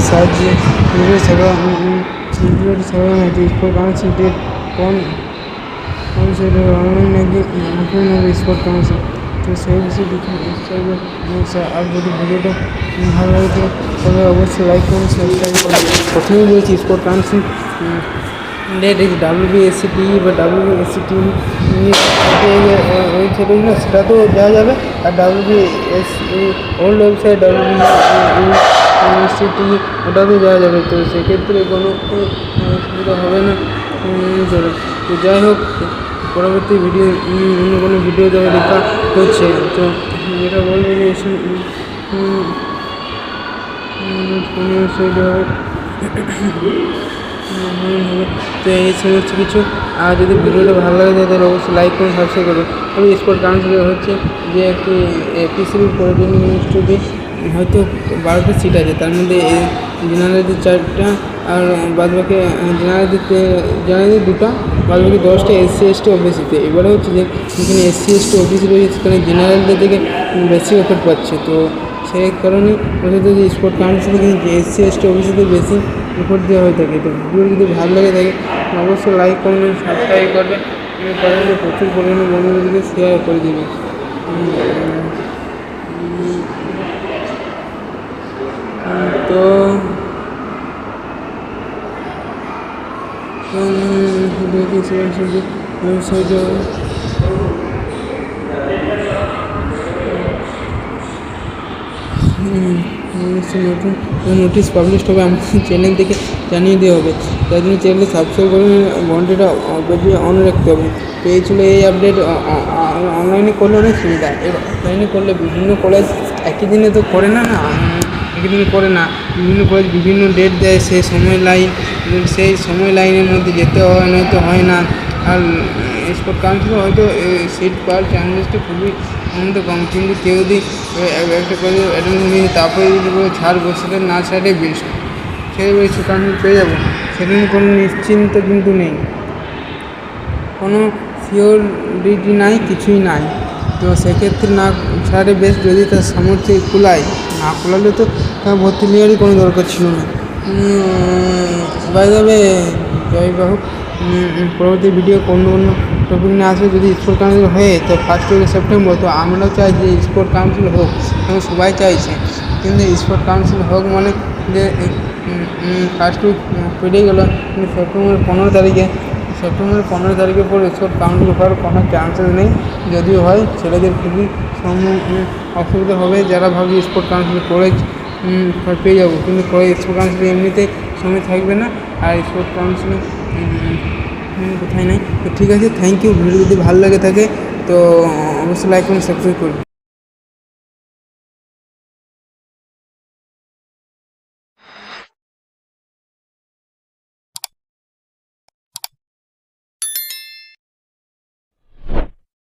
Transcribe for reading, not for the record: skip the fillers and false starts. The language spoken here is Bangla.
সাহায্যে স্পোর্ট কাউন্সিল ডেট কোন অনলাইন নাকি স্পোর্ট কাউন্সিল, তো সেই বিষয়ে আর যদি ভিডিওটা ভালো লাগে তবে অবশ্যই লাইক করুন, সাবস্ক্রাইব করুন। প্রথমেই বলছি স্পোর্ট কাউন্সিল ডেট WBSCT বা WBSCT ওয়েবসাইট না, সেটা তো যাওয়া যাবে। আর WBSE ওল্ড ওয়েবসাইট WBSCT ওটাতে যাওয়া যাবে, তো সেক্ষেত্রে কোনো অসুবিধা হবে না। চলো, তো যাই হোক, পরবর্তী ভিডিও অন্য কোনো ভিডিও দেওয়া দেখা হচ্ছে। তো যেটা বলবো যে তো এই সমস্ত কিছু। আর যদি ভিডিওটা ভালো লাগে তাহলে অবশ্যই লাইক করুন, সাবস্ক্রাইব করুন। তবে স্পোর্ট কাউন্সিল হচ্ছে যে একটি পিসির প্রয়োজনীয় ইনস্টিটিউটে হয়তো 12টা সিট আছে, তার মধ্যে জেনারেলদের 4টা আর বাদবাকি জেনারেলদের 2টা, বাদবাকি 10টা SC/ST ওবিসিতে। এবারে হচ্ছে যে যেখানে SC/ST ওবিসি রয়েছে সেখানে জেনারেলদের থেকে বেশি অফার পাচ্ছে, তো সেই কারণে বলতে যে স্পোর্ট কাউন্সিলে কিন্তু SC/ST ওবিসিতে বেশি অফার দেওয়া হয়ে থাকে। তো ভিডিও যদি ভালো লাগে থাকে অবশ্যই লাইক করবেন, সাবস্ক্রাইব করবেন, প্রচুর পরিমাণে বন্ধুদেরকে শেয়ার করে দেবেন। তো ওয়েবসাইটে নতুন নোটিশ পাবলিশ হবে আমাদের চ্যানেল থেকে জানিয়ে দেওয়া হবে, তার জন্য চ্যানেলটি সাবস্ক্রাইব করে ঘন্টাটা অন রাখতে হবে। তো এই ছিল এই আপডেট। অনলাইনে করলে অনেক সুবিধা, অনলাইনে করলে বিভিন্ন কলেজ একই দিনে তো করে না, একই দিনে করে না, বিভিন্ন কলেজ বিভিন্ন ডেট দেয়, সেই সময় লাইনের মধ্যে যেতে হয়, নয়তো হয় না। আর স্পোর্ট কাউন্সিলে হয়তো সিট পাওয়ার চান্সেসটা খুবই কম, কিন্তু কেউ যদি একটা কলেজে অ্যাটেন্ড নিয়ে তারপরে যদি ছাড়বো, সেটা না ছাড়লে বেস্ট, সেই স্পোর্ট কাউন্সিল পেয়ে যাবো, সেটা নিয়ে কোনো নিশ্চিন্ত কিন্তু নেই, কোনো সিওরিটি নাই, কিছুই নাই। তো সেক্ষেত্রে না ছাড়ে বেশ, যদি তার সামর্থ্যে কুলায়, না কুলালে তো তার ভর্তি নেওয়ারই কোনো দরকার ছিল না। যাবে যাই হোক, পরবর্তী ভিডিও অন্য টপিক নিয়ে আসবে। যদি স্পোর্ট কাউন্সিল হয় তো 1 সেপ্টেম্বর, তো আমরাও চাই যে স্পোর্ট কাউন্সিল হোক, এবং সবাই চাইছে, কিন্তু স্পোর্ট কাউন্সিল হোক মানে যে 1 উইক পেরিয়ে গেল, কিন্তু সেপ্টেম্বরের 15 তারিখে পরে স্পোর্ট কাউন্সিল হওয়ার কোনো চান্সেস নেই। যদিও হয়, ছেলেদের খুবই অসুবিধা হবে, যারা ভাবছে স্পোর্ট কাউন্সিল করে পেয়ে যাবো, কিন্তু স্পোর্ট কাউন্সিল এমনিতে সময় থাকবে না, আর স্পোর্ট কাউন্সিল কোথায় নাই। তো ঠিক আছে, থ্যাংক ইউ। ভিডিও যদি ভালো লাগে থাকে তো অবশ্যই লাইক করুন, সাবস্ক্রাইব করুন।